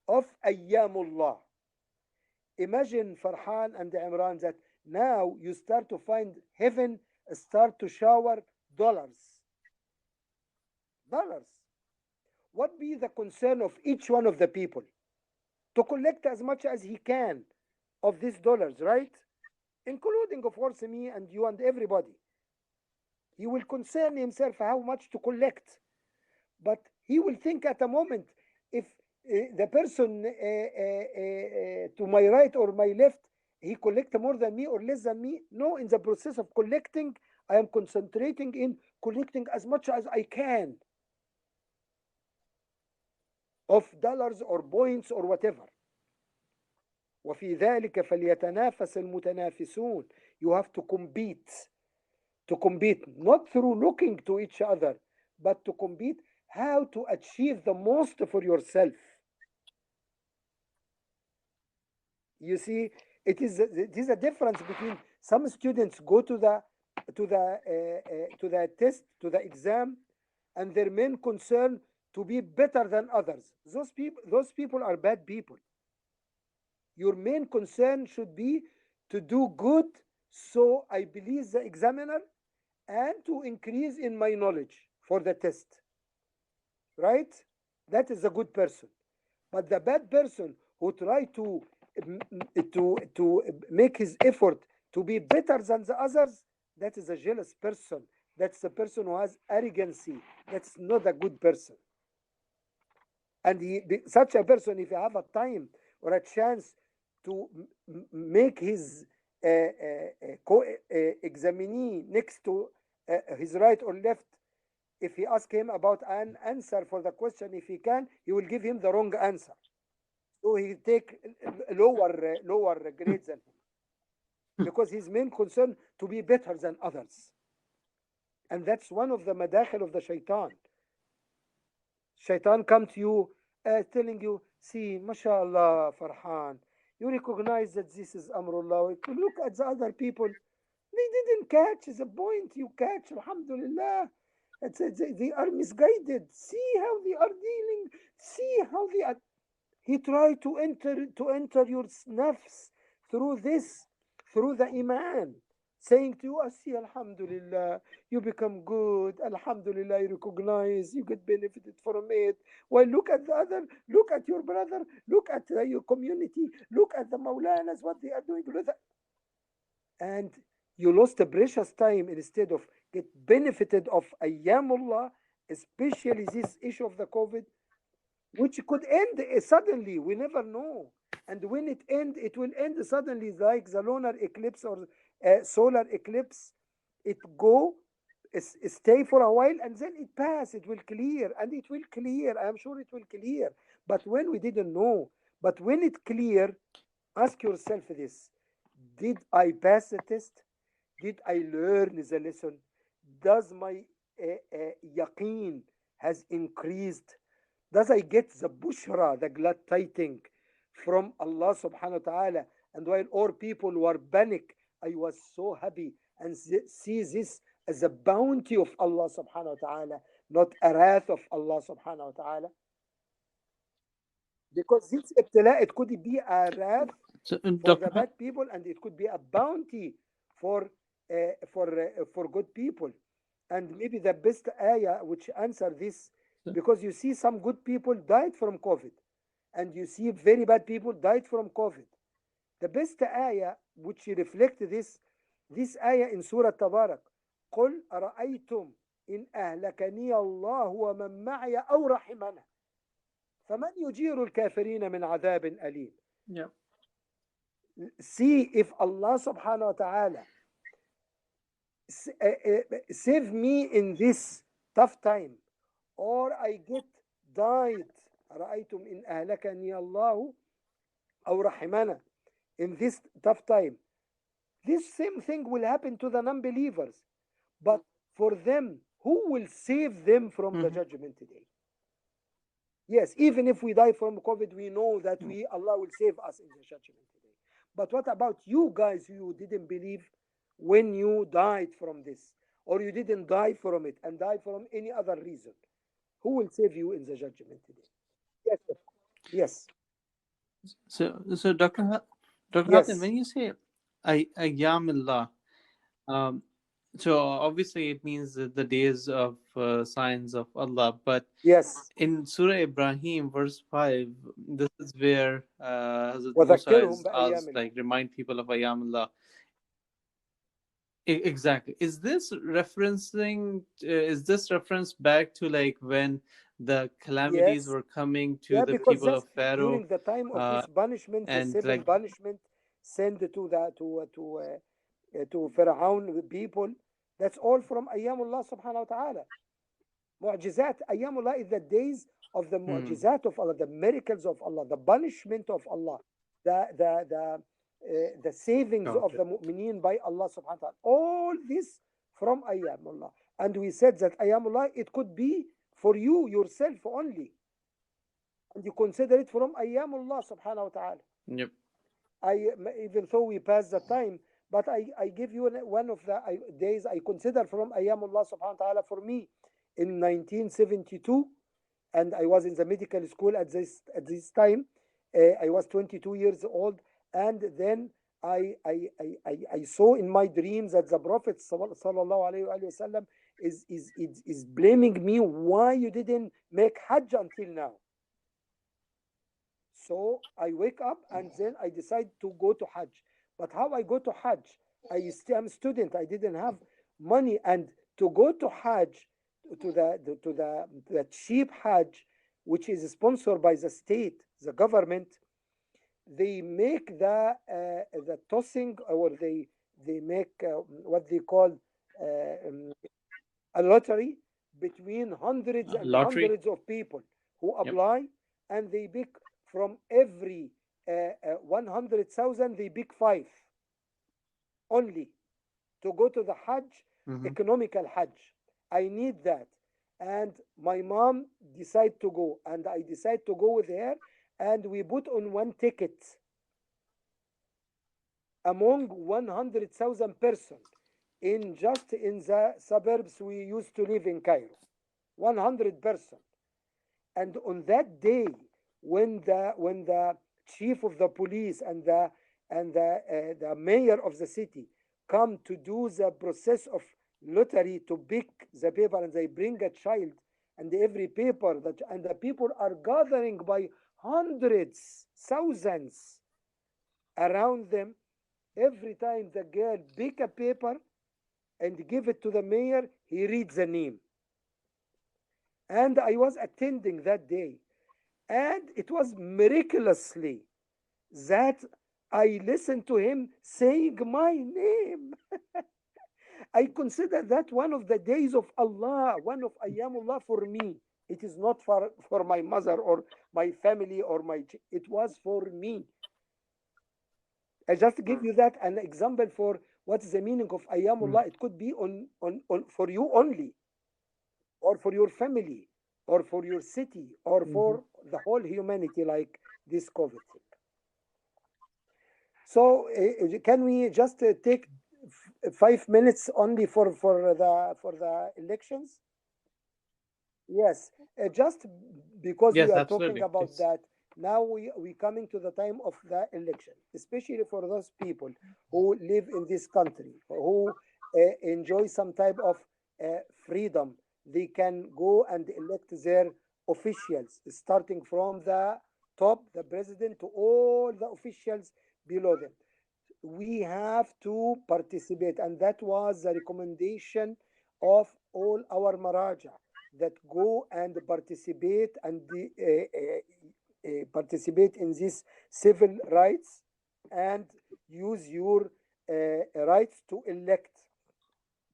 of Ayyamullah. Imagine Farhan and Imran that now you start to find heaven start to shower dollars. Dollars. What be the concern of each one of the people? To collect as much as he can of these dollars, right? Including, of course, me and you and everybody. He will concern himself how much to collect. But he will think at a moment, if the person to my right or my left, he collect more than me or less than me. No, in the process of collecting, I am concentrating in collecting as much as I can of dollars or points or whatever. وفي ذلك فليتنافس المتنافسون. You have to compete not through looking to each other, but to compete how to achieve the most for yourself. You see, it is a difference between some students go to the test, to the exam, and their main concern to be better than others. Those people are bad people. Your main concern should be to do good, so I please the examiner, and to increase in my knowledge for the test. Right? That is a good person. But the bad person who try to make his effort to be better than the others, that is a jealous person. That's a person who has arrogancy. That's not a good person. And such a person, if you have a time or a chance to make his examinee next to his right or left, if he ask him about an answer for the question, if he can, he will give him the wrong answer. So he take lower grades than him, because his main concern to be better than others. And that's one of the madakhil of the shaitan. Shaitan come to you telling you, see, mashallah, Farhan, you recognize that this is Amrullah. Look at the other people. They didn't catch the point you catch, alhamdulillah. They are misguided. See how they are dealing. See how they are. He tried to enter your nafs through this, through the iman, saying to you, see, alhamdulillah, you become good, alhamdulillah, you recognize, you get benefited from it. Well, look at the other, look at your brother, look at your community, look at the Maulanas, what they are doing. And you lost a precious time instead of get benefited of ayyamullah, especially this issue of the COVID, which could end suddenly. We never know. And when it end, it will end suddenly, like the lunar eclipse or solar eclipse. It go, stay for a while, and then it pass. It will clear, and it will clear. I am sure it will clear. But when we didn't know, but when it clear, ask yourself this: did I pass the test? Did I learn the lesson? Does my yaqeen has increased? Does I get the bushra, the glad tiding from Allah subhanahu wa ta'ala? And while all people were panic, I was so happy and see this as a bounty of Allah subhanahu wa ta'ala, not a wrath of Allah subhanahu wa ta'ala. Because this ibtila, it could be a wrath So, for the Dr. bad people, and it could be a bounty for for good people. And maybe the best ayah which answer this, because you see some good people died from COVID, and you see very bad people died from COVID. The best ayah which reflect this ayah in Surah Tabarak. قل أرأيتم إن أهلكني الله ومن معي أو رحمنا فمن يجير الكافرين من عذاب أليم. Yeah. See if Allah subhanahu wa ta'ala save me in this tough time, or I get died. رأيتم إن أهلكني الله أو رحمنا, in this tough time. This same thing will happen to the non-believers. But for them, who will save them from the judgment day? Yes, even if we die from COVID, we know that Allah will save us in the judgment day. But what about you guys who didn't believe when you died from this, or you didn't die from it and die from any other reason? Who will save you in the judgment day? Yes, yes, So Dr. Hatem, yes, when you say Ayyamillah, um, so obviously it means the days of signs of Allah. But yes. in Surah Ibrahim, verse 5, this is where Hazrat Musa وذكرهم is بأيام asked, الله. like, remind people of Ayyamillah. Exactly. Is this reference back to like when the calamities Yes, were coming to yeah, the because people of just Pharaoh, during the time of uh, this punishment, the and seven like, punishment sent to Pharaoh the people. That's all from Ayyamullah subhanahu wa ta'ala. Mu'jizat. Ayyamullah is the days of the hmm, mu'jizat of Allah, the miracles of Allah, the punishment of Allah, the savings got of it. the mu'mineen by Allah subhanahu wa ta'ala. All this from Ayyamullah. And we said that Ayyamullah, it could be for you yourself only. And you consider it from Ayyamullah subhanahu wa ta'ala. Yep. I, even though we passed the time, but I give you one of the days I consider from Ayyamullah subhanahu wa ta'ala for me in 1972, and I was in the medical school at this time. I was 22 years old, and then I saw in my dreams that the Prophet sallallahu alaihi wasallam is blaming me why you didn't make Hajj until now. So I wake up and then I decide to go to Hajj. But how I go to Hajj? I'm a student. I didn't have money, and to go to Hajj, to the cheap Hajj, which is sponsored by the state, the government, they make the tossing, or they make what they call a lottery between hundreds and Lottery. hundreds of people who Yep. apply, and they pick from every 100,000, they pick five only to go to the Hajj, Mm-hmm. economical Hajj. I need that. And my mom decide to go, and I decide to go with her, and we put on one ticket among 100,000 person. in the suburbs we used to live in Cairo. 100%. And on that day, when the chief of the police and the mayor of the city come to do the process of lottery to pick the paper, and they bring a child, and every paper that, and the people are gathering by hundreds, thousands around them. Every time the girl pick a paper and give it to the mayor, he reads the name. And I was attending that day, and it was miraculously that I listened to him saying my name. I consider that one of the days of Allah, one of Ayyamullah for me. It is not for my mother or my family or it was for me. I just give you that an example for what is the meaning of Mm. Ayyamullah. It could be on for you only, or for your family, or for your city, or Mhm. for the whole humanity, like this COVID thing. So can we just take 5 minutes only for the elections? Yes, just because we Yes, are talking absolutely. about Please. that, now we coming to the time of the election, especially for those people who live in this country, who enjoy some type of freedom. They can go and elect their officials, starting from the top, the president, to all the officials below them. We have to participate, and that was the recommendation of all our maraja, that go and participate and participate in these civil rights, and use your rights to elect.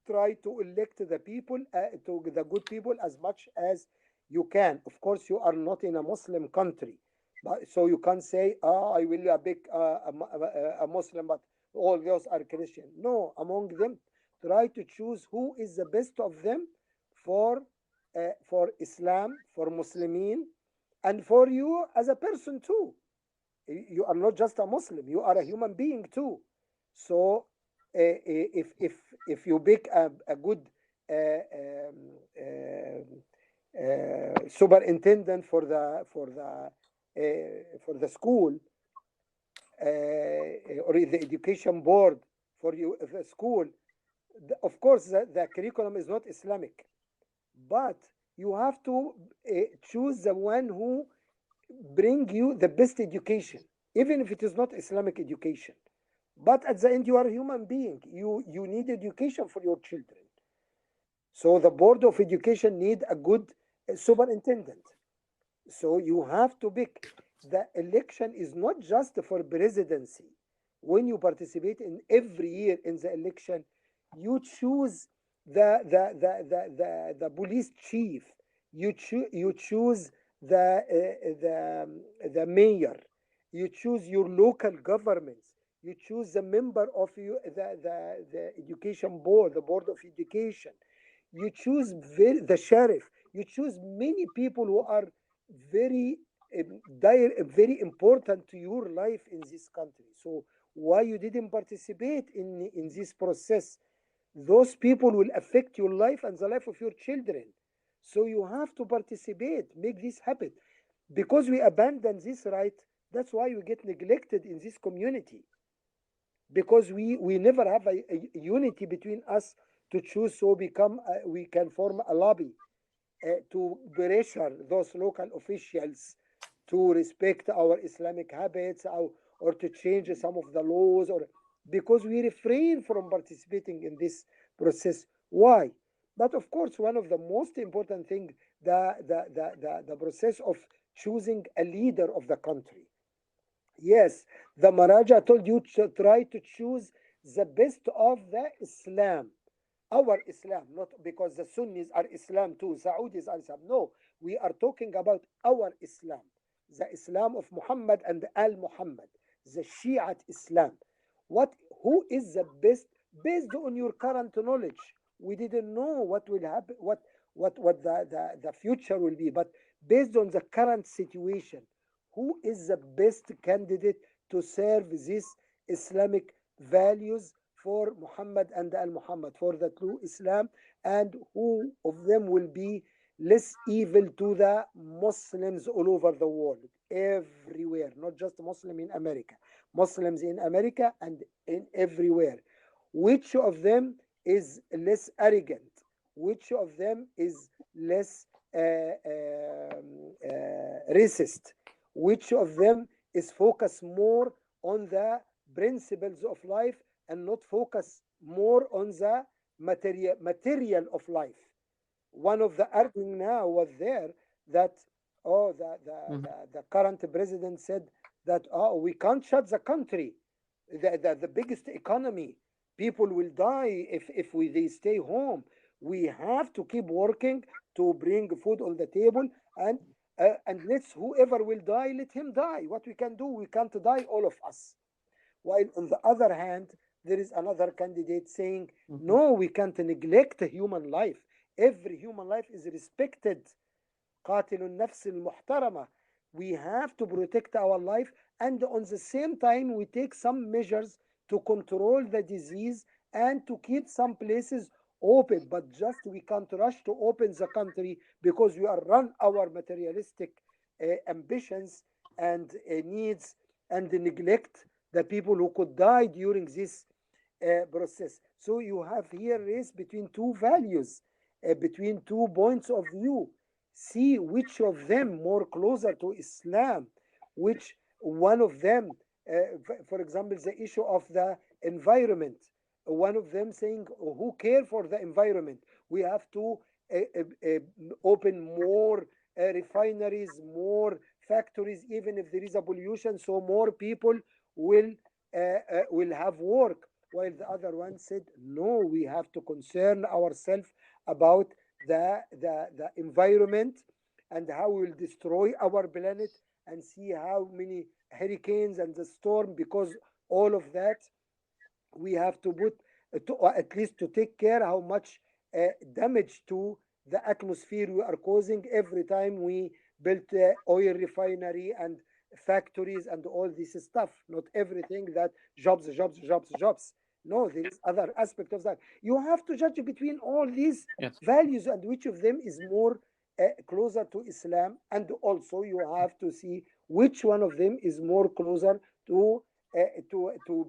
Try to elect the people, to the good people, as much as you can. Of course, you are not in a Muslim country, but so you can't say, "Ah, I will be a Muslim, but all those are Christian." No, among them, try to choose who is the best of them for Islam, for Muslimin, and for you as a person too. You are not just a Muslim; you are a human being too. So, if you pick a good superintendent for the school, or the education board for you the school, of course the curriculum is not Islamic, but you have to choose the one who bring you the best education, even if it is not Islamic education. But at the end, you are a human being. You need education for your children. So the board of education need a good superintendent. So you have to pick. The election is not just for presidency. When you participate in every year in the election, you choose the police chief. You choose the mayor. You choose your local governments. You choose the member of the education board, the board of education. You choose the sheriff. You choose many people who are very very important to your life in this country. So why you didn't participate in this process? Those people will affect your life and the life of your children. So you have to participate, make this happen. Because we abandon this right, that's why we get neglected in this community. Because we never have a unity between us to choose. So we can form a lobby to pressure those local officials to respect our Islamic habits, or to change some of the laws, or because we refrain from participating in this process. Why? But of course, one of the most important thing, the process of choosing a leader of the country. Yes, the Maraja told you to try to choose the best of the Islam. Our Islam, not because the Sunnis are Islam too, Saudis are Islam. No, we are talking about our Islam, the Islam of Muhammad and Al Muhammad, the Shiite Islam. What, who is the best based on your current knowledge? We didn't know what will happen, what the future will be, but based on the current situation, who is the best candidate to serve these Islamic values for Muhammad and Al Muhammad, for the true Islam, and who of them will be less evil to the Muslims all over the world, everywhere, not just Muslim in America, Muslims in America and in everywhere. Which of them is less arrogant? Which of them is less racist? Which of them is focused more on the principles of life and not focus more on the material of life? One of the arguing now was there that, oh, the current president said that, oh, we can't shut the country, the biggest economy, people will die if they stay home. We have to keep working to bring food on the table, and let's, whoever will die, let him die. What we can do, we can't die all of us. While on the other hand, there is another candidate saying, no, we can't neglect human life. Every human life is respected. قاتل النفس المحترمة. We have to protect our life, and on the same time we take some measures to control the disease and to keep some places open. But just we can't rush to open the country because we are run our materialistic ambitions and needs, and neglect the people who could die during this process. So you have here race between two values, between 2 points of view. See which of them more closer to Islam, which one of them, for example, the issue of the environment. One of them saying, who care for the environment? We have to open more refineries, more factories, even if there is a pollution, so more people will have work. While the other one said, no, we have to concern ourselves about the environment and how we will destroy our planet, and see how many hurricanes and the storm, because all of that we have to put or at least to take care how much damage to the atmosphere we are causing every time we build oil refinery and factories and all this stuff. Not everything that jobs, jobs, jobs, jobs. No, there is other aspect of that. You have to judge between all these Yes. values and which of them is more closer to Islam, and also you have to see which one of them is more closer to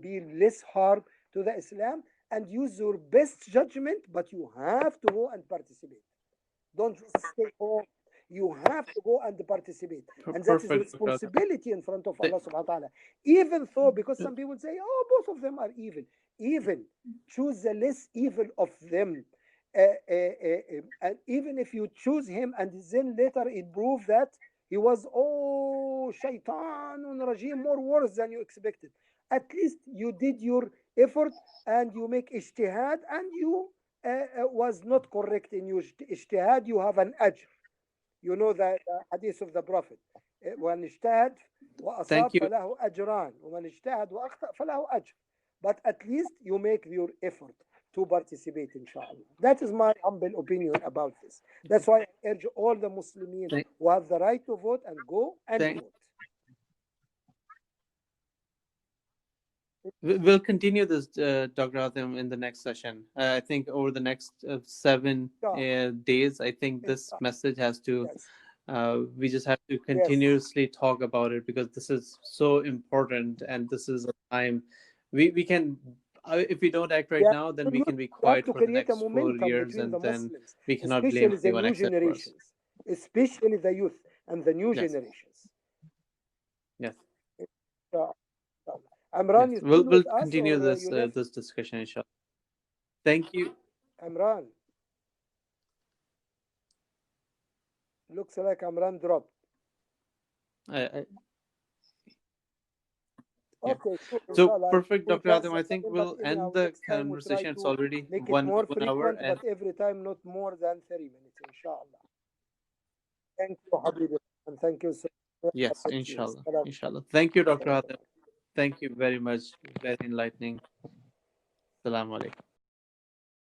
be less harm to the Islam, and use your best judgment. But you have to go and participate. Don't just stay home. You have to go and participate. And that is Perfect. responsibility in front of Th- Allah subhanahu wa ta'ala. Even though, because some people say, oh, both of them are evil. Even choose the less evil of them. And even if you choose him and then later it proves that he was, oh, shaitan rajim, more worse than you expected. At least you did your effort and you make ijtihad, and you was not correct in your ijtihad, you have an ajr. You know the hadith of the Prophet. وَمَنْ اجتهد وأصاب Thank you. فله أجران ومن اجتهد وأخطأ فله أجر. But at least you make your effort to participate, inshallah. That is my humble opinion about this. That's why I urge all the Muslims Thank, who have the right to vote and go and thank, vote. we'll continue this, Dr. Hatem, in the next session. I think over the next 7 days, I think this message has to, Yes. we just have to Yes. continuously talk about it, because this is so important, and this is a time we can, if we don't act right Yeah. now, then we can be You have quiet to for the create a next 4 momentum years, between the and then Muslims, we cannot blame especially the anyone new except for us. generations, especially the youth and the new Yes. generations. Yes. Amran, Yes. you still We'll with us continue or this you left? this discussion, inshallah. Thank you. Amran, looks like Amran dropped. Yeah. Okay, sure, So inshallah. perfect, We Dr. can Hatem. I think sustain, but we'll anyhow, end the next time we try conversation. It's to already make it one more 1 hour, frequent, and but every time not more than 30 minutes, inshallah. Thank you, Habibi, and thank you so much. yes, inshallah, inshallah. Thank you, Dr. Hatem. Thank you very much. Very enlightening. Assalamu alaikum.